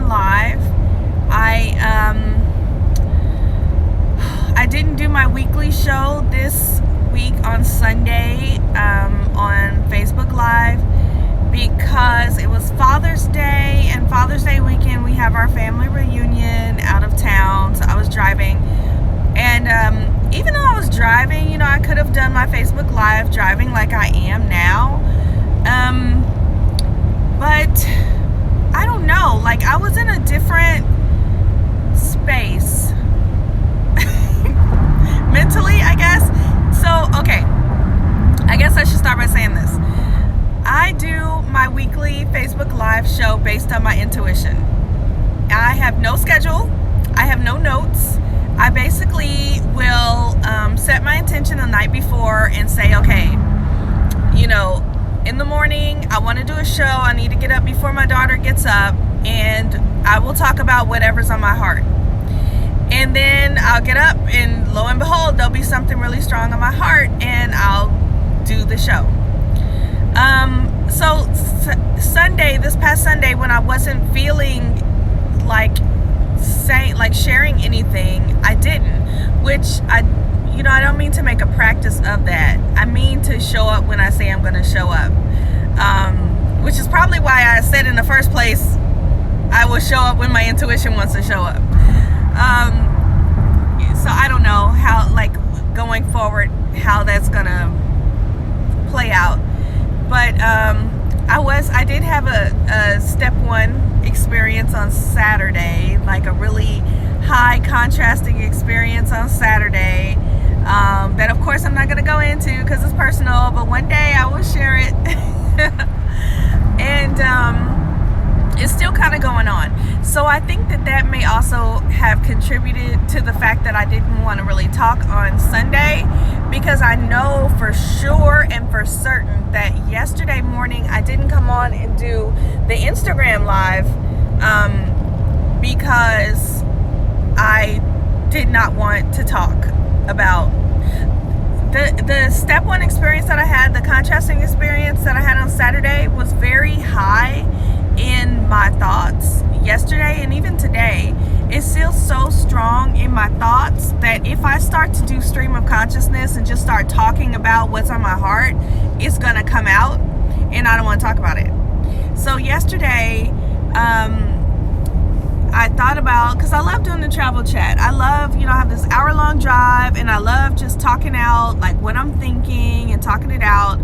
on live. I didn't do my weekly show this week on Sunday on Facebook Live because it was Father's Day, and Father's Day weekend we have our family reunion out of town, so I was driving. And even though I was driving, I could have done my Facebook Live driving like I am now. But I don't know, like I was in a different space mentally, I guess. So, okay, I guess I should start by saying this. I do my weekly Facebook Live show based on my intuition. I have no schedule. I have no notes. I basically will set my intention the night before and say, okay, in the morning, I want to do a show. I need to get up before my daughter gets up, and I will talk about whatever's on my heart. And then I'll get up, and lo and behold, there'll be something really strong on my heart, and I'll do the show. So this past Sunday, when I wasn't feeling like sharing anything, I didn't, which I don't mean to make a practice of that. I mean to show up when I say I'm going to show up, which is probably why I said in the first place I will show up when my intuition wants to show up. So I don't know how, going forward, how that's going to play out. But I did have a step one experience on Saturday, like a really high contrasting experience on Saturday, that of course I'm not going to go into because it's personal, but one day I will share it. And it's still kind of going on. So I think that may also have contributed to the fact that I didn't want to really talk on Sunday, because I know for sure and for certain that yesterday morning I didn't come on and do the Instagram live because I did not want to talk about the step one experience that I had. The contrasting experience that I had on Saturday was very high in my thoughts yesterday, and even today it's still so strong in my thoughts that if I start to do stream of consciousness and just start talking about what's on my heart, it's gonna come out, and I don't want to talk about it. So yesterday I thought about, because I love doing the travel chat. I love, I have this hour-long drive, and I love just talking out like what I'm thinking and talking it out.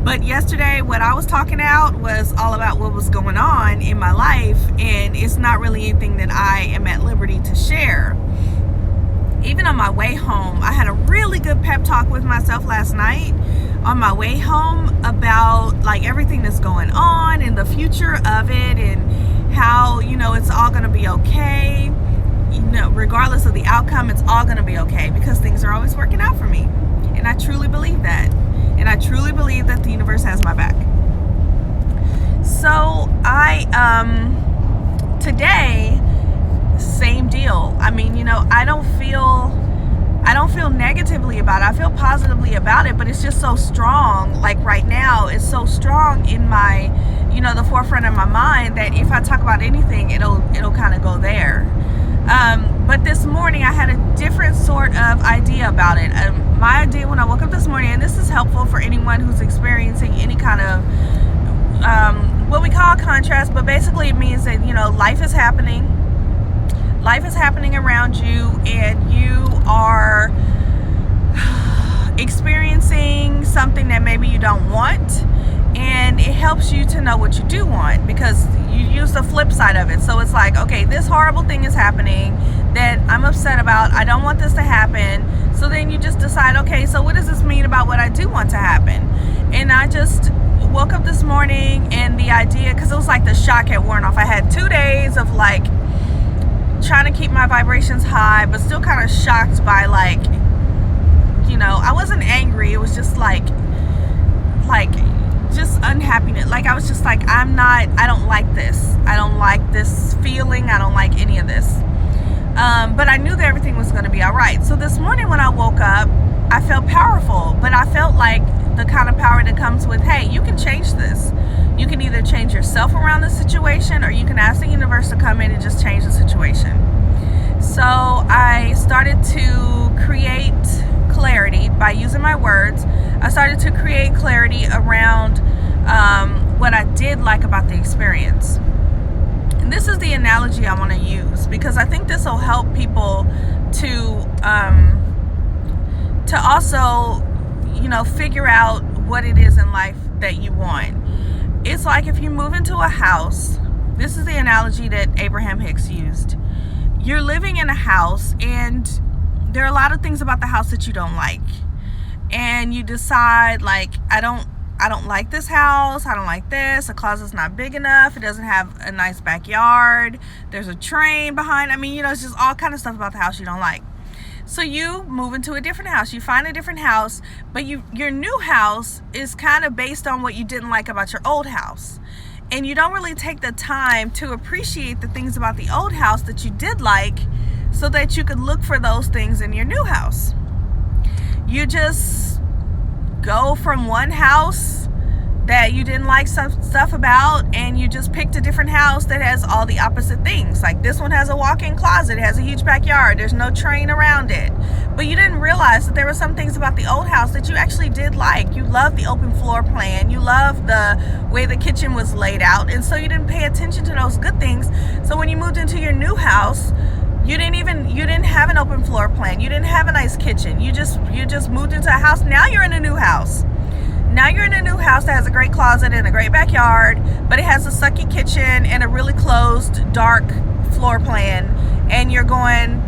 But yesterday, what I was talking out was all about what was going on in my life, and it's not really anything that I am at liberty to share. Even on my way home, I had a really good pep talk with myself last night on my way home about everything that's going on and the future of it, and how, it's all going to be okay. Regardless of the outcome, it's all going to be okay because things are always working out for me. And I truly believe that. And I truly believe that the universe has my back. So today, same deal. I mean, I don't feel negatively about it. I feel positively about it, but it's just so strong. Like right now, it's so strong in my, the forefront of my mind that if I talk about anything, it'll kind of go there. But this morning I had a different sort of idea about it. My idea when I woke up this morning, and this is helpful for anyone who's experiencing any kind of what we call contrast, but basically it means that life is happening around you, and you are experiencing something that maybe you don't want, and it helps you to know what you do want because you use the flip side of it. So it's like, okay, this horrible thing is happening that I'm upset about. I don't want this to happen. So then you just decide, okay, so what does this mean about what I do want to happen? And I just woke up this morning, and the idea, because it was like the shock had worn off. I had 2 days of trying to keep my vibrations high, but still kind of shocked by I wasn't angry. It was just just unhappiness. I was just I don't like this. I don't like this feeling. I don't like any of this. But I knew that everything was going to be all right. So this morning when I woke up, I felt powerful, but I felt like the kind of power that comes with, hey, you can change this. You can either change yourself around the situation, or you can ask the universe to come in and just change the situation. So I started to create clarity by using my words. I started to create clarity around what I did like about the experience. And this is the analogy I want to use, because I think this will help people to also, figure out what it is in life that you want. It's like if you move into a house. This is the analogy that Abraham Hicks used. You're living in a house, and there are a lot of things about the house that you don't like, and you decide, like, I don't like this house. I don't like this. The closet's not big enough. It doesn't have a nice backyard. There's a train behind. It's just all kind of stuff about the house you don't like. So you move into a different house. You find a different house, but your new house is kind of based on what you didn't like about your old house. And you don't really take the time to appreciate the things about the old house that you did like, so that you could look for those things in your new house. You just go from one house that you didn't like some stuff about, and you just picked a different house that has all the opposite things. Like, this one has a walk-in closet, it has a huge backyard, there's no train around it. But you didn't realize that there were some things about the old house that you actually did like. You loved the open floor plan, you loved the way the kitchen was laid out, and so you didn't pay attention to those good things. So when you moved into your new house, you didn't have an open floor plan, you didn't have a nice kitchen, you just moved into a house. Now you're in a new house. Now you're in a new house that has a great closet and a great backyard, but it has a sucky kitchen and a really closed, dark floor plan. And you're going,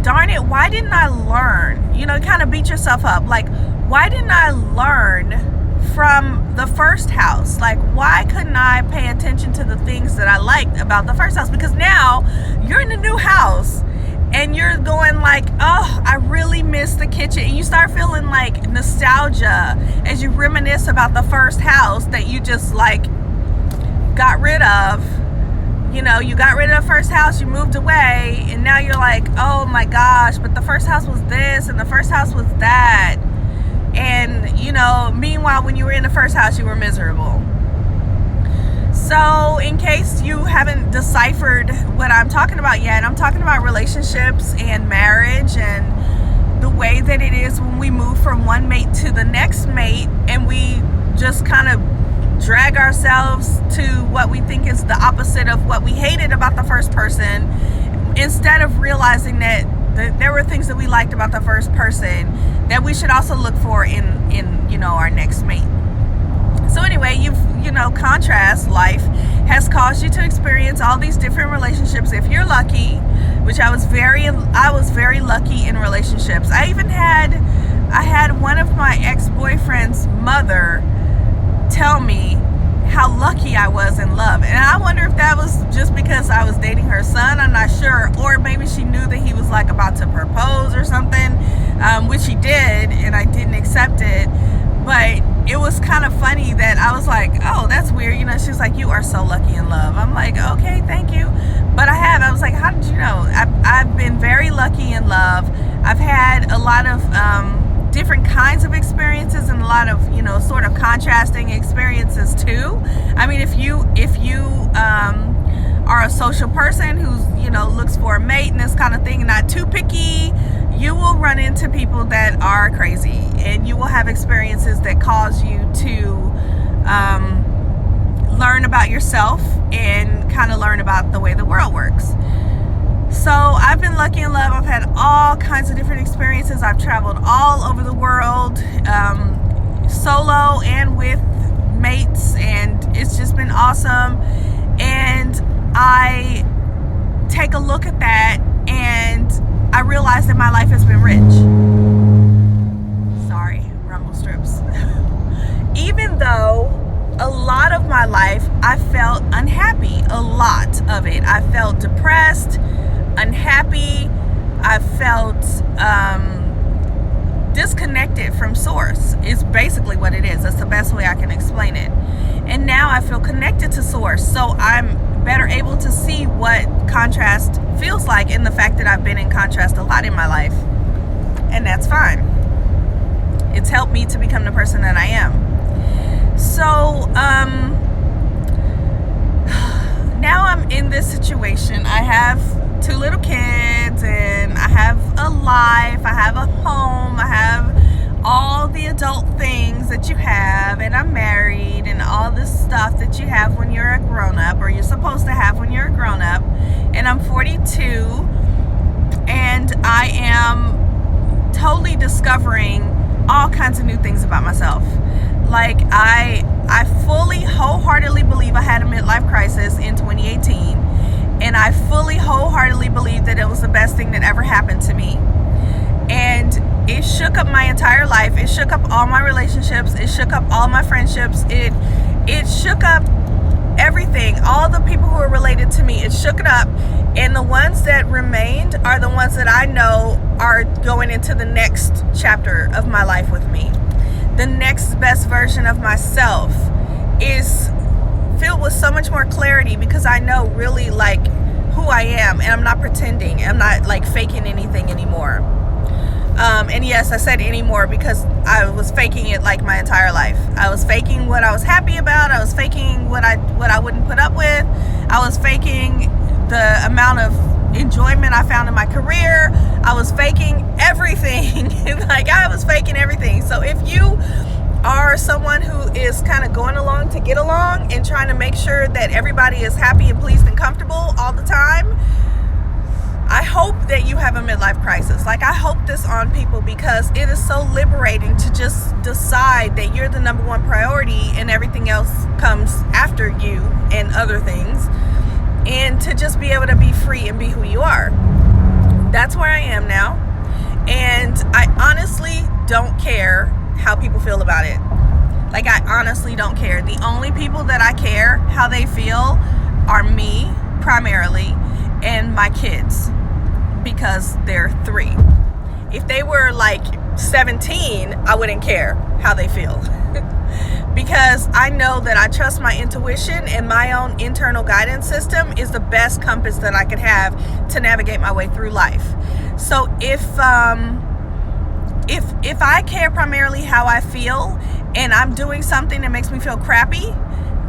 darn it, why didn't I learn? You kind of beat yourself up. Like, why didn't I learn from the first house? Like, why couldn't I pay attention to the things that I liked about the first house? Because now you're in a new house, and you're going like, oh, I really miss the kitchen. And you start feeling like nostalgia as you reminisce about the first house that you just like got rid of. You got rid of the first house, you moved away, and now you're like, oh my gosh, but the first house was this and the first house was that. And, meanwhile, when you were in the first house, you were miserable. So in case you haven't deciphered what I'm talking about yet, I'm talking about relationships and marriage, and the way that it is when we move from one mate to the next mate, and we just kind of drag ourselves to what we think is the opposite of what we hated about the first person, instead of realizing that there were things that we liked about the first person that we should also look for in our next mate. So anyway, contrast life has caused you to experience all these different relationships. If you're lucky, which I was very lucky in relationships. I had one of my ex-boyfriend's mother tell me how lucky I was in love. And I wonder if that was just because I was dating her son. I'm not sure. Or maybe she knew that he was like about to propose or something, which he did, and I didn't accept it. But it was kind of funny that I was like, oh, that's weird. She's like, you are so lucky in love. I'm like, okay, thank you. But I was like, how did you know? I've been very lucky in love. I've had a lot of different kinds of experiences, and a lot of, sort of contrasting experiences too. If you are a social person who's, looks for a mate and this kind of thing, not too picky, you will run into people that are crazy, and you will have experiences that cause you to learn about yourself and kind of learn about the way the world works. So I've been lucky in love. I've had all kinds of different experiences. I've traveled all over the world, solo and with mates, and it's just been awesome. And I take a look at that, and I realize that my life has been rich. Sorry, rumble strips. Even though a lot of my life I felt unhappy, a lot of it. I felt depressed, unhappy. I felt disconnected from source is basically what it is. That's the best way I can explain it. And now I feel connected to source, so I'm better able to see what contrast feels like, in the fact that I've been in contrast a lot in my life, and that's fine. It's helped me to become the person that I am. So now I'm in this situation. I have 2 little kids, and I have a life, I have a home, I have all the adult things that you have, and I'm married, and all this stuff that you have when you're a grown-up, or you're supposed to have when you're a grown-up. And I'm 42, and I am totally discovering all kinds of new things about myself. Like, I fully, wholeheartedly believe I had a midlife crisis in 2018, and I fully, wholeheartedly believe that it was the best thing that ever happened to me. And it shook up my entire life. It shook up all my relationships. It shook up all my friendships. It shook up everything. All the people who are related to me, it shook it up. And the ones that remained are the ones that I know are going into the next chapter of my life with me. The next best version of myself is filled with so much more clarity, because I know really like who I am, and I'm not pretending. I'm not like faking anything anymore. And yes, I said anymore because I was faking it like my entire life. I was faking what I was happy about. I was faking what I wouldn't put up with. I was faking the amount of enjoyment I found in my career. I was faking everything. Like, I was faking everything. So if you are someone who is kind of going along to get along and trying to make sure that everybody is happy and pleased and comfortable all the time, I hope that you have a midlife crisis. Like, I hope this on people, because it is so liberating to just decide that you're the number one priority and everything else comes after you and other things, and to just be able to be free and be who you are. That's where I am now, and I honestly don't care how people feel about it. Like, I honestly don't care. The only people that I care how they feel are me, primarily, and my kids, because they're 3. If they were like 17, I wouldn't care how they feel. Because I know that I trust my intuition, and my own internal guidance system is the best compass that I could have to navigate my way through life. So if I care primarily how I feel, and I'm doing something that makes me feel crappy,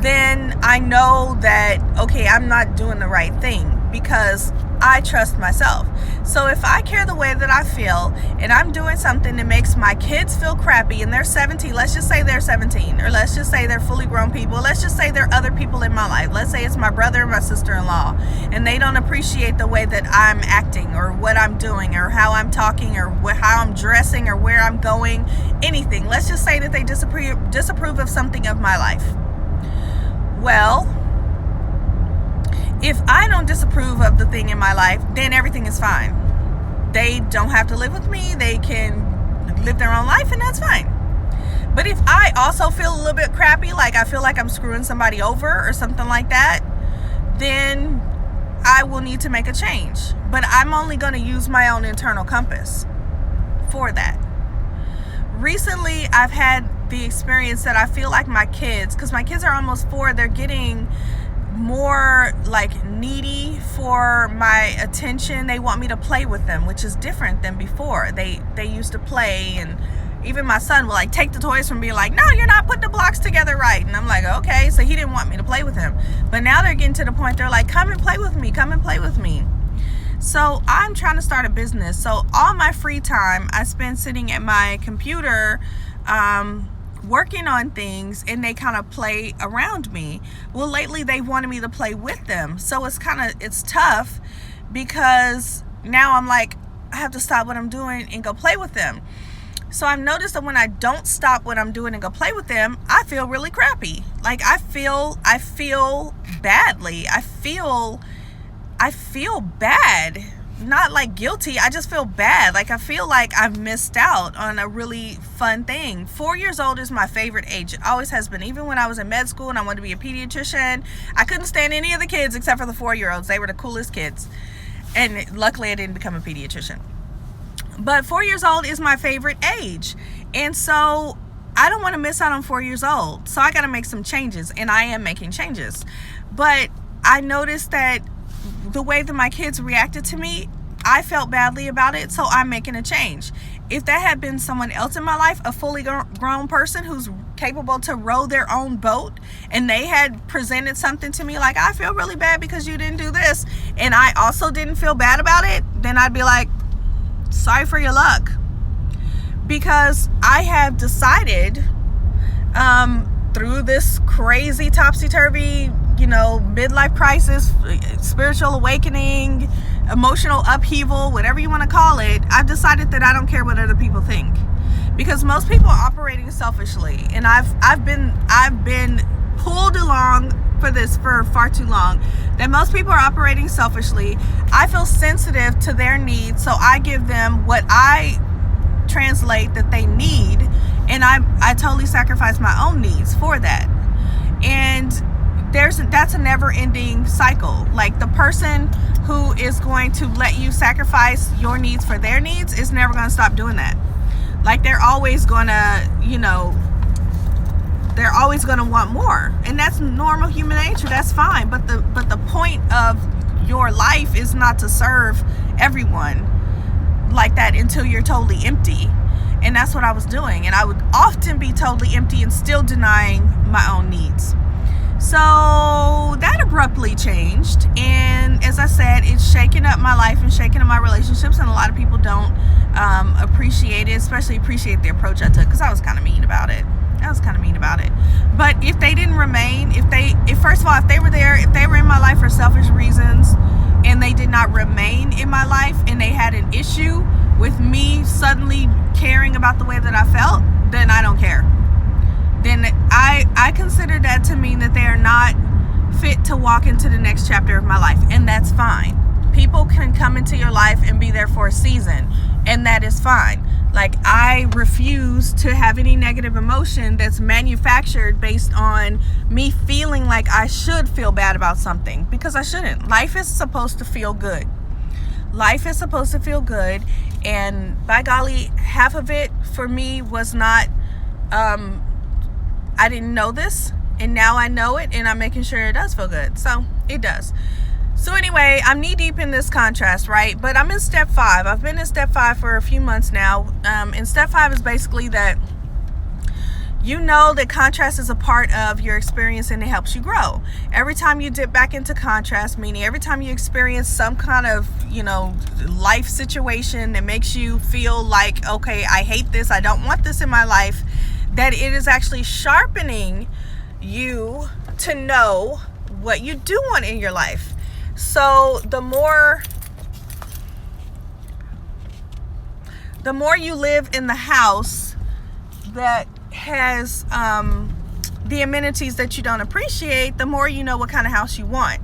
then I know that, okay, I'm not doing the right thing, because I trust myself. So if I care the way that I feel, and I'm doing something that makes my kids feel crappy, and they're 17, let's just say they're 17, or let's just say they're fully grown people, let's just say they're other people in my life, let's say it's my brother and my sister-in-law, and they don't appreciate the way that I'm acting, or what I'm doing, or how I'm talking, or how I'm dressing, or where I'm going, anything. Let's just say that they disapprove of something of my life. Well, if I don't disapprove of the thing in my life, then everything is fine. They don't have to live with me. They can live their own life, and that's fine. But if I also feel a little bit crappy, like I feel like I'm screwing somebody over or something like that, then I will need to make a change. But I'm only going to use my own internal compass for that. Recently, I've had the experience that I feel like my kids, because my kids are almost 4, they're getting more like needy for my attention. They want me to play with them, which is different than before. They used to play, and even my son will like take the toys from me, like, no, you're not putting the blocks together right. And I'm like, okay. So he didn't want me to play with him, but now they're getting to the point they're like, come and play with me. So I'm trying to start a business. So all my free time I spend sitting at my computer, working on things, and they kind of play around me. Well, lately they wanted me to play with them, so it's tough, because now I'm like, I have to stop what I'm doing and go play with them. So I've noticed that when I don't stop what I'm doing and go play with them, I feel really crappy. Like, I feel badly. I feel bad. Not like guilty, I just feel bad. Like, I feel like I've missed out on a really fun thing. 4 years old is my favorite age. It always has been. Even when I was in med school and I wanted to be a pediatrician, I couldn't stand any of the kids except for the 4-year-olds. They were the coolest kids. And luckily I didn't become a pediatrician. But 4 years old is my favorite age. And so I don't want to miss out on 4 years old. So I got to make some changes, and I am making changes. But I noticed that the way that my kids reacted to me, I felt badly about it, so I'm making a change. If that had been someone else in my life, a fully grown person who's capable to row their own boat, and they had presented something to me like, I feel really bad because you didn't do this, and I also didn't feel bad about it, then I'd be like, sorry for your luck. Because I have decided through this crazy topsy-turvy, midlife crisis, spiritual awakening, emotional upheaval, whatever you want to call it, I've decided that I don't care what other people think. Because most people are operating selfishly, and I've been pulled along for this for far too long, that most people are operating selfishly. I feel sensitive to their needs, so I give them what I translate that they need, and I totally sacrifice my own needs for that. And that's a never-ending cycle. Like, the person who is going to let you sacrifice your needs for their needs is never going to stop doing that. Like, they're always going to want more, and that's normal human nature. That's fine, but the point of your life is not to serve everyone like that until you're totally empty. And that's what I was doing, and I would often be totally empty and still denying my own needs. So that abruptly changed, and as I said, it's shaking up my life and shaking up my relationships, and a lot of people don't appreciate it, especially appreciate the approach I took, because I was kind of mean about it. But if they didn't remain, if first of all, if they were there, if they were in my life for selfish reasons, and they did not remain in my life, and they had an issue with me suddenly caring about the way that I felt, then I don't care. Then I consider that to mean that they are not fit to walk into the next chapter of my life, and that's fine. People can come into your life and be there for a season, and that is fine. Like, I refuse to have any negative emotion that's manufactured based on me feeling like I should feel bad about something, because I shouldn't. Life is supposed to feel good. And by golly, half of it for me was not, I didn't know this, and now I know it, and I'm making sure it does feel good. So it does. So anyway, I'm knee deep in this contrast, right? But I'm in step 5. I've been in step 5 for a few months now. And step 5 is basically that that contrast is a part of your experience, and it helps you grow. Every time you dip back into contrast, meaning every time you experience some kind of, life situation that makes you feel like, okay, I hate this, I don't want this in my life, that it is actually sharpening you to know what you do want in your life. So the more you live in the house that has the amenities that you don't appreciate, the more you know what kind of house you want.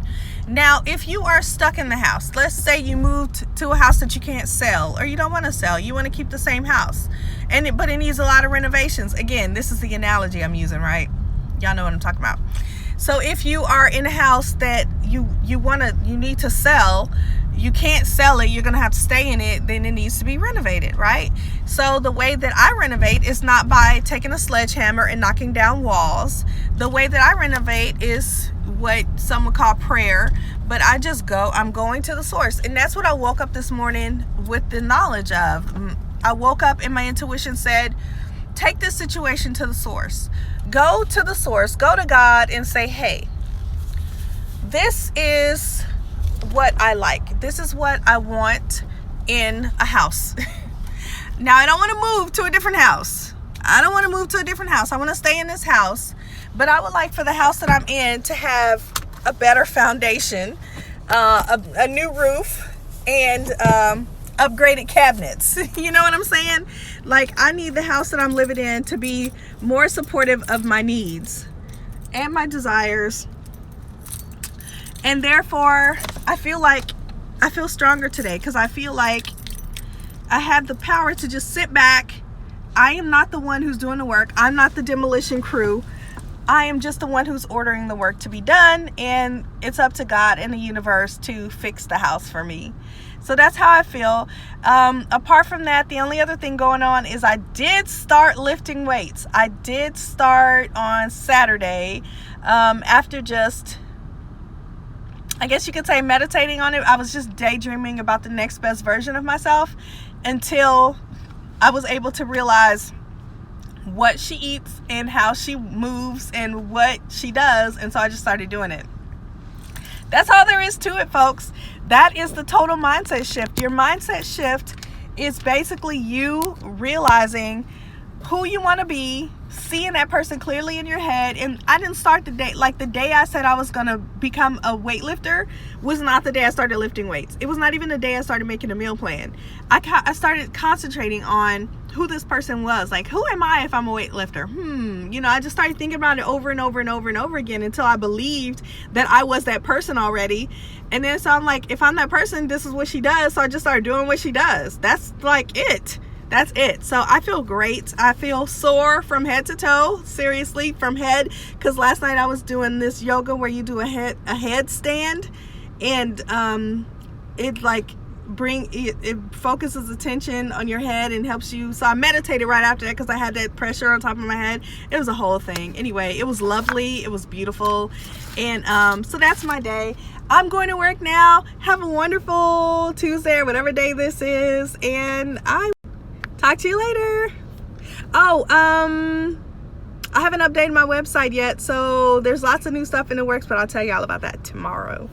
Now, if you are stuck in the house, let's say you moved to a house that you can't sell, or you don't want to sell, you want to keep the same house, but it needs a lot of renovations. Again, this is the analogy I'm using, right? Y'all know what I'm talking about. So if you are in a house that you need to sell, you can't sell it, you're going to have to stay in it, then it needs to be renovated, right? So the way that I renovate is not by taking a sledgehammer and knocking down walls. The way that I renovate is what some would call prayer, but I'm going to the source. And that's what I woke up this morning with the knowledge of. I woke up and my intuition said, take this situation to the source. Go to the source, go to God and say, hey, this is what I like. This is what I want in a house. Now, I don't want to move to a different house. I want to stay in this house, but I would like for the house that I'm in to have a better foundation, a new roof, and upgraded cabinets. You know what I'm saying? Like, I need the house that I'm living in to be more supportive of my needs and my desires. And therefore, I feel stronger today, because I feel like I have the power to just sit back. I am not the one who's doing the work. I'm not the demolition crew. I am just the one who's ordering the work to be done, and it's up to God and the universe to fix the house for me. So that's how I feel. Apart from that, the only other thing going on is I did start lifting weights. I did start on Saturday, after just, I guess you could say, meditating on it. I was just daydreaming about the next best version of myself until I was able to realize what she eats and how she moves and what she does. And so I just started doing it. That's all there is to it, folks. That is the total mindset shift. Your mindset shift is basically you realizing who you want to be, seeing that person clearly in your head. And I didn't start the day, like the day I said I was going to become a weightlifter was not the day I started lifting weights. It was not even the day I started making a meal plan. I started concentrating on who this person was. Like, who am I if I'm a weightlifter? I just started thinking about it over and over and over and over again until I believed that I was that person already. And then so I'm like, if I'm that person, this is what she does. So I just started doing what she does. That's like it. That's it. So I feel great. I feel sore from head to toe, seriously, from head, because last night I was doing this yoga where you do a headstand, and it focuses attention on your head and helps you. So I meditated right after that because I had that pressure on top of my head. It was a whole thing. Anyway, it was lovely. It was beautiful. And so that's my day. I'm going to work now. Have a wonderful Tuesday or whatever day this is, and I talk to you later. I haven't updated my website yet, so there's lots of new stuff in the works, but I'll tell you all about that tomorrow.